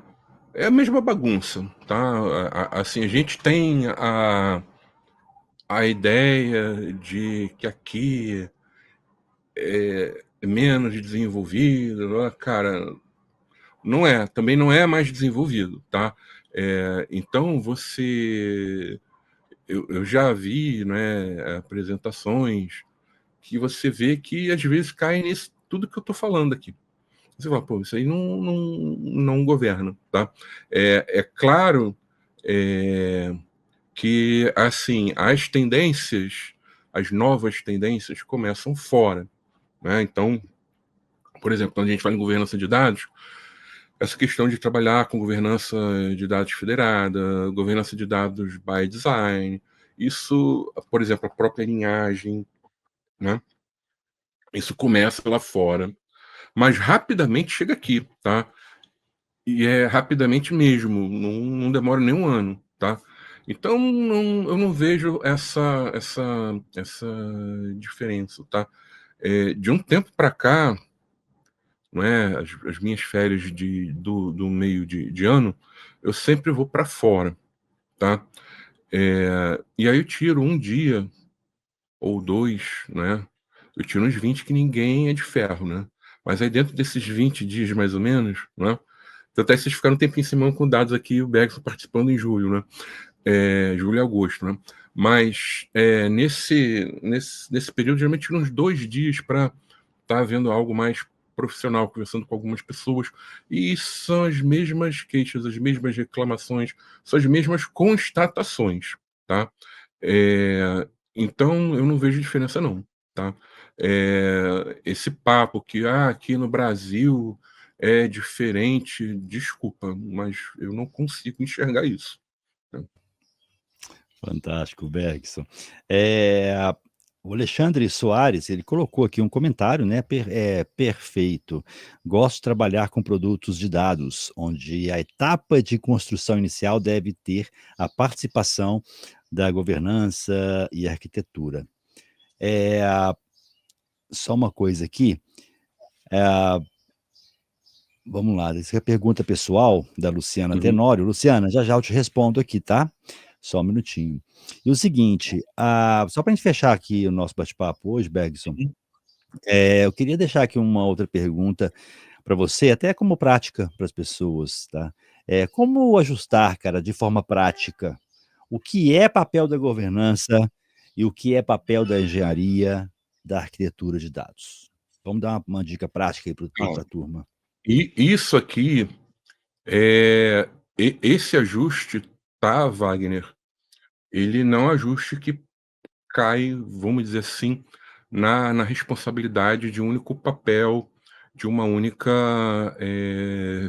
é a mesma bagunça, tá. Assim, a gente tem a ideia de que aqui é menos desenvolvido, cara, não é, também não é mais desenvolvido, tá. Então eu já vi, né, apresentações que você vê que às vezes cai nisso tudo que eu tô falando aqui. Você fala: "Pô, isso aí não governa", tá. É claro, que, assim, as novas tendências começam fora, né. Então, por exemplo, quando a gente fala em governança de dados, essa questão de trabalhar com governança de dados federada, governança de dados by design, isso, por exemplo, a própria linhagem, né, isso começa lá fora, mas rapidamente chega aqui, tá. E é rapidamente mesmo, não demora nem um ano, tá. Então eu não vejo essa diferença, tá. De um tempo para cá, não é, as minhas férias do meio de ano, eu sempre vou para fora, tá. E aí eu tiro um dia ou 2, né, eu tiro uns 20 que ninguém é de ferro, né. Mas aí dentro desses 20 dias mais ou menos, né, tanto é que vocês ficaram um tempinho em cima com dados aqui, o Bergson participando em julho, né, julho e agosto, né. Mas, nesse período, geralmente tiro uns 2 dias para estar vendo algo mais profissional, conversando com algumas pessoas, e são as mesmas queixas, as mesmas reclamações, são as mesmas constatações, tá. Então eu não vejo diferença não, tá. Esse papo que: "Ah, aqui no Brasil é diferente", desculpa, mas eu não consigo enxergar isso, né. Fantástico, Bergson. Eh, o Alexandre Soares, ele colocou aqui um comentário, né, perfeito. Gosto de trabalhar com produtos de dados, onde a etapa de construção inicial deve ter a participação da governança e arquitetura. Eh, só uma coisa aqui, vamos lá, essa é a pergunta pessoal da Luciana Uhum, Tenório. Luciana, já já eu te respondo aqui, tá? Só um minutinho. E o seguinte, só para a gente fechar aqui o nosso bate-papo hoje, Bergson, uhum. eu queria deixar aqui uma outra pergunta para você, até como prática para as pessoas, tá? Como ajustar, cara, de forma prática, o que é papel da governança e o que é papel da engenharia, da arquitetura de dados? Vamos dar uma dica prática aí Ó, para a turma. e isso aqui, esse ajuste, tá, Wagner, ele não é um ajuste que cai, vamos dizer assim, na responsabilidade de um único papel, de uma única,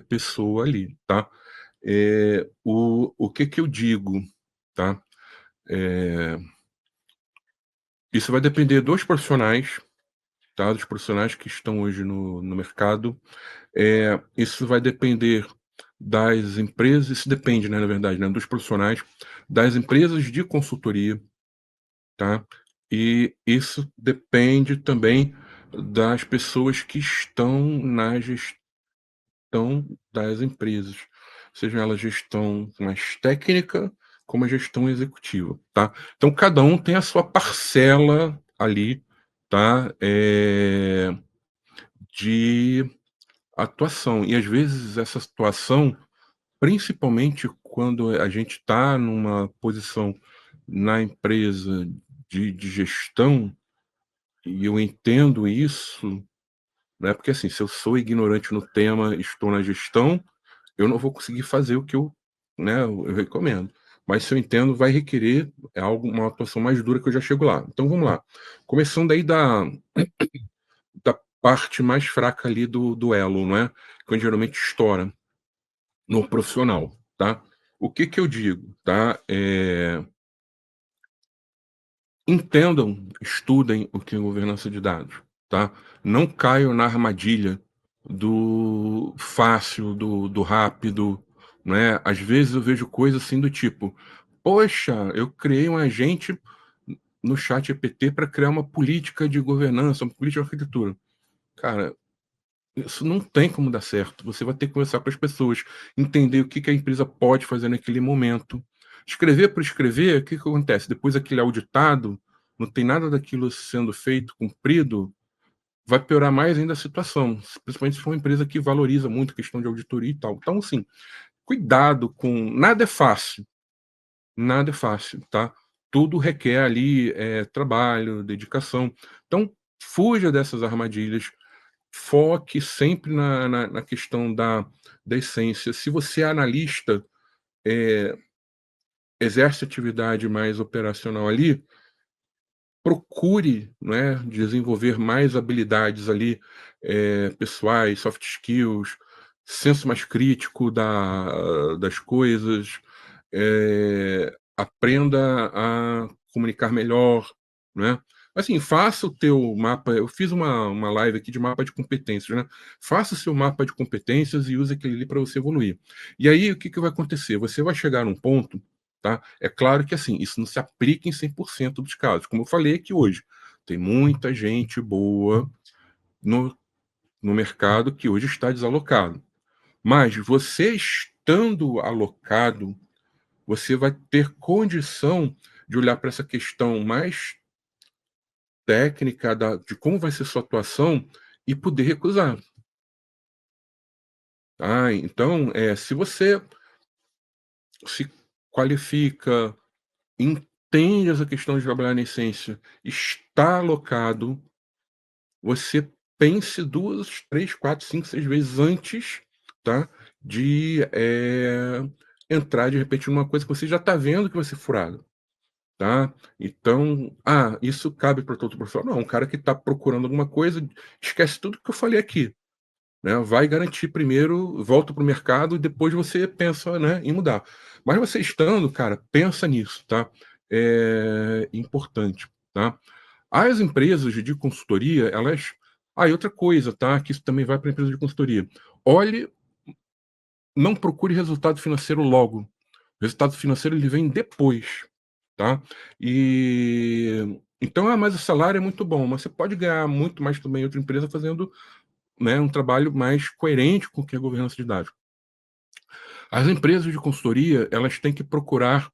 pessoa ali, tá. O que que eu digo, tá, eh, isso vai depender dos profissionais, tá, dos profissionais que estão hoje no mercado. Isso vai depender das empresas, isso depende, né, na verdade, né, dos profissionais, das empresas de consultoria, tá? E isso depende também das pessoas que estão na gestão das empresas, seja ela gestão mais técnica, como a gestão executiva, tá? Então cada um tem a sua parcela ali, tá, de atuação. E às vezes essa situação, principalmente quando a gente está numa posição na empresa de gestão, e eu entendo isso, né, porque assim, se eu sou ignorante no tema, estou na gestão, eu não vou conseguir fazer o que eu recomendo. Mas se eu entendo, vai requerer uma atuação mais dura que eu já chego lá. Então vamos lá. Começando aí da parte mais fraca ali do elo, não é? Que geralmente estoura no profissional, tá? O que que eu digo, tá? Entendam, estudem o que é governança de dados, tá? Não caiam na armadilha do fácil, do rápido, né? Às vezes eu vejo coisas assim do tipo: poxa, eu criei um agente no chat GPT para criar uma política de governança, uma política de arquitetura. Cara, isso não tem como dar certo. Você vai ter que conversar com as pessoas, entender o que que a empresa pode fazer naquele momento. Escrever por escrever, o que que acontece? Depois aquele auditado, não tem nada daquilo sendo feito, cumprido, vai piorar mais ainda a situação, principalmente se for uma empresa que valoriza muito a questão de auditoria e tal. Então, assim, cuidado com. Nada é fácil, tá? Tudo requer ali trabalho, dedicação. Então, fuja dessas armadilhas, foque sempre na questão da essência. Se você é analista, exerce atividade mais operacional ali, procure, né, desenvolver mais habilidades ali, pessoais, soft skills, senso mais crítico das coisas, aprenda a comunicar melhor, né. Assim, faça o teu mapa. Eu fiz uma live aqui de mapa de competências, né. Faça o seu mapa de competências e use aquele ali para você evoluir. E aí, o que que vai acontecer? Você vai chegar num ponto, tá? É claro que, assim, isso não se aplica em 100% dos casos. Como eu falei aqui hoje, tem muita gente boa no mercado que hoje está desalocado. Mas você estando alocado, você vai ter condição de olhar para essa questão mais técnica de como vai ser sua atuação e poder recusar. Ah, então, se você se qualifica, entende essa questão de trabalhar na essência, está alocado, você pense 2, 3, 4, 5, 6 vezes antes, tá, de, entrar de repente numa coisa que você já está vendo que vai ser furada, tá. Então, isso cabe para todo profissional. Não, um cara que está procurando alguma coisa, esquece tudo que eu falei aqui, né, vai garantir primeiro, volta para o mercado e depois você pensa, né, em mudar. Mas você estando, cara, pensa nisso, tá. É importante, tá. As empresas de consultoria, elas e outra coisa, tá, que isso também vai para a empresa de consultoria. Olhe, não procure resultado financeiro logo. O resultado financeiro ele vem depois, tá. Então, mas o salário é muito bom, mas você pode ganhar muito mais também em outra empresa fazendo, né, um trabalho mais coerente com o que é governança de dados. As empresas de consultoria, elas têm que procurar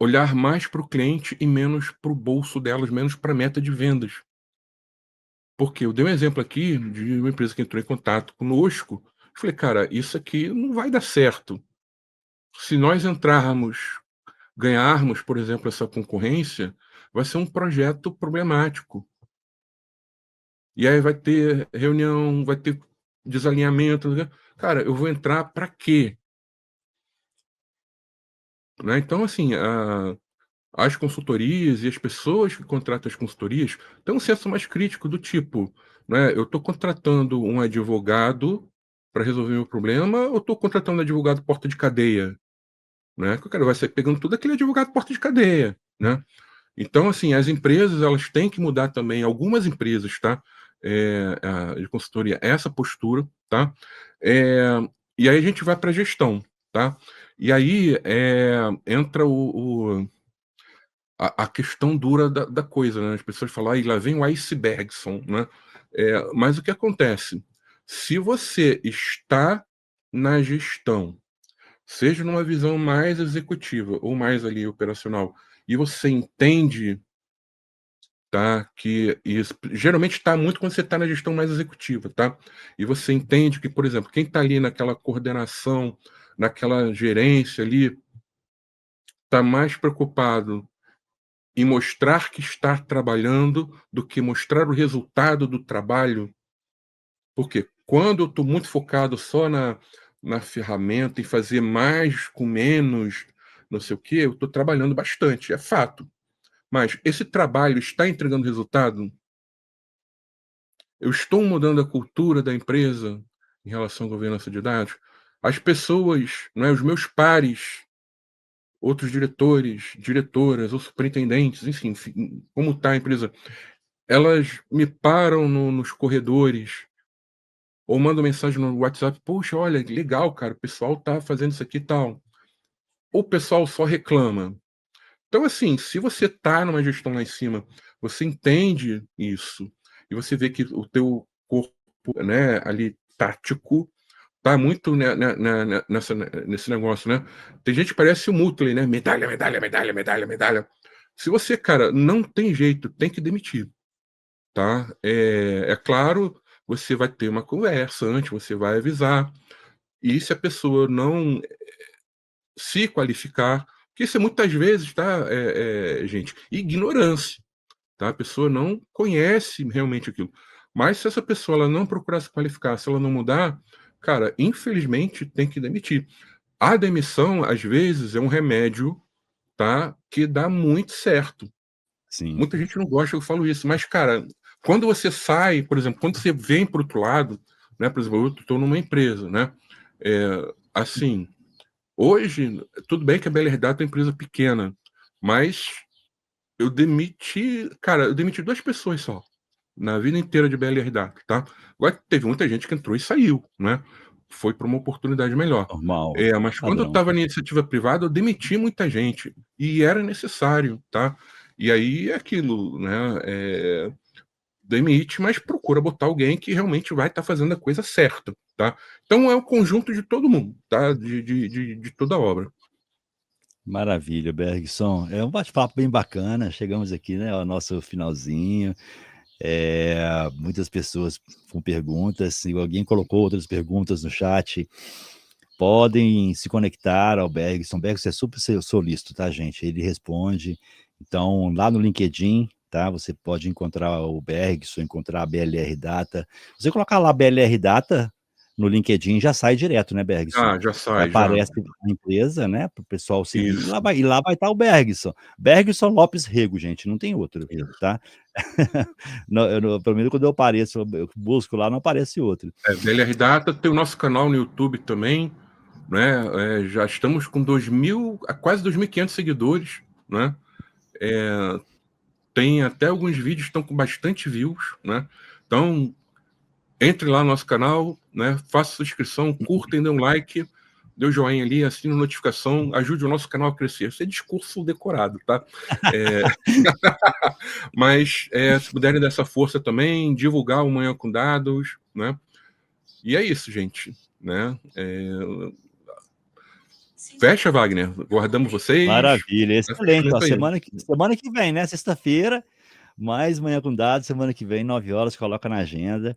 olhar mais para o cliente e menos para o bolso delas, menos para a meta de vendas. Porque eu dei um exemplo aqui de uma empresa que entrou em contato conosco, falei: "Cara, isso aqui não vai dar certo. Se nós ganharmos, por exemplo, essa concorrência, vai ser um projeto problemático. E aí vai ter reunião, vai ter desalinhamento, né. Cara, eu vou entrar para quê?", né. Então, assim, as consultorias e as pessoas que contratam as consultorias têm um senso mais crítico do tipo, né, eu estou contratando um advogado para resolver meu problema ou estou contratando um advogado porta de cadeia, né, que o cara vai sair pegando tudo aquele advogado porta de cadeia, né. Então, assim, as empresas elas têm que mudar também, algumas empresas, tá, de consultoria, essa postura, tá. E aí a gente vai para a gestão, tá. E aí, entra a questão dura da coisa, né, as pessoas falam: "Ai, lá vem o icebergson", né. Mas o que acontece? Se você está na gestão, seja numa visão mais executiva ou mais ali operacional, e você entende, tá, que isso geralmente está muito quando você está na gestão mais executiva, tá. E você entende que, por exemplo, quem está ali naquela coordenação, naquela gerência ali, está mais preocupado em mostrar que está trabalhando, do que mostrar o resultado do trabalho, porque quando eu estou muito focado só na ferramenta e fazer mais com menos, não sei o quê, eu estou trabalhando bastante, é fato. Mas esse trabalho está entregando resultado? Eu estou mudando a cultura da empresa em relação à governança de dados? As pessoas, não é, os meus pares, outros diretores, diretoras ou superintendentes, enfim, como está a empresa, elas me param nos corredores ou mandam mensagem no WhatsApp: "Poxa, olha, legal, cara, o pessoal tá fazendo isso aqui e tal". Ou o pessoal só reclama? Então, assim, se você tá numa gestão lá em cima, você entende isso, e você vê que o teu corpo, né, ali tático, tá muito nesse negócio, né. Tem gente que parece o Muttley, né, medalha, medalha, medalha, medalha, medalha. Se você, cara, não tem jeito, tem que demitir, tá. É claro, você vai ter uma conversa antes, você vai avisar, e se a pessoa não se qualificar, porque isso é muitas vezes, tá, gente, ignorância, tá? A pessoa não conhece realmente aquilo. Mas se essa pessoa ela não procurar se qualificar, se ela não mudar, cara, infelizmente tem que demitir. A demissão, às vezes, é um remédio, tá, que dá muito certo. Sim. Muita gente não gosta que eu falo isso, mas, cara, quando você sai, por exemplo, quando você vem para o outro lado, né, por exemplo, eu estou numa empresa, né, assim, hoje, tudo bem que a BLR Data é uma empresa pequena, mas eu demiti 2 pessoas só, na vida inteira de BLR Data, tá. Agora teve muita gente que entrou e saiu, né, foi para uma oportunidade melhor. Normal, Mas quando eu padrão. estava na iniciativa privada, eu demiti muita gente, e era necessário, tá. E aí é aquilo, né, demite, mas procura botar alguém que realmente vai estar fazendo a coisa certa, tá. Então é o conjunto de todo mundo, tá, de toda a obra. Maravilha, Bergson. É um bate-papo bem bacana. Chegamos aqui, né, ao nosso finalzinho. Muitas pessoas com perguntas. Se alguém colocou outras perguntas no chat, podem se conectar ao Bergson. Bergson é super solícito, tá, gente? Ele responde. Então, lá no LinkedIn, tá? Você pode encontrar o Bergson, encontrar a BLR Data. Você colocar lá BLR Data no LinkedIn já sai direto, né, Bergson? Já Já sai, já. aparece a empresa, né, para o pessoal seguir, Isso, e lá vai estar o Bergson. Bergson Lopes Rego, gente, não tem outro, isso. tá? Não, pelo menos quando eu apareço, eu busco lá, não aparece outro. BLR Data tem o nosso canal no YouTube também, né, já estamos com 2.000, quase 2.500 seguidores, né, tem até alguns vídeos que estão com bastante views, né, então entre lá no nosso canal, né, faça sua inscrição, curta e dê um like, dê um joinha ali, assine a notificação, ajude o nosso canal a crescer. Isso é discurso decorado, tá? É, mas se puderem dar essa força também, divulgar o Manhã com Dados, né? E é isso, gente, né? Fecha, Wagner. Guardamos vocês. Maravilha, Dá excelente. Ó, fechamento aí. semana que vem, né, sexta-feira, mais Manhã com Dados, semana que vem, 9 horas, coloca na agenda.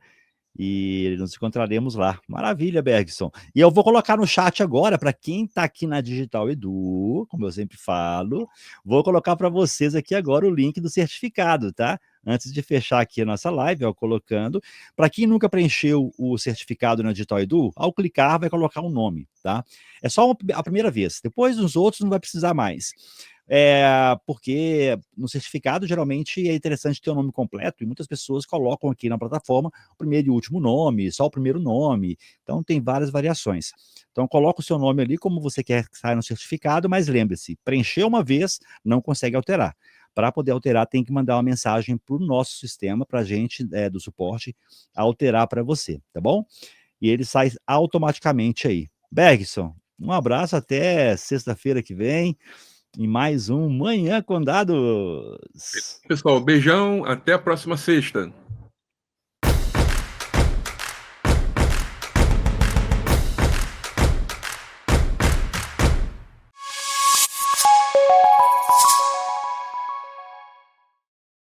E nos encontraremos lá. Maravilha, Bergson. E eu vou colocar no chat agora, para quem está aqui na Digital Edu, como eu sempre falo, vou colocar para vocês aqui agora o link do certificado, tá? Antes de fechar aqui a nossa live, ó, colocando. Para quem nunca preencheu o certificado na Digital Edu, ao clicar vai colocar um nome, tá? É só a primeira vez. Depois dos outros não vai precisar mais. Porque no certificado geralmente é interessante ter o nome completo e muitas pessoas colocam aqui na plataforma o primeiro e último nome, só o primeiro nome, então tem várias variações. Então coloca o seu nome ali como você quer que saia no certificado, mas lembre-se, preencher uma vez não consegue alterar. Para poder alterar, tem que mandar uma mensagem para o nosso sistema, para a gente do suporte alterar para você, tá bom? E ele sai automaticamente aí. Bergson, um abraço, até sexta-feira que vem em mais um Manhã com Dados. Pessoal, beijão, até a próxima sexta.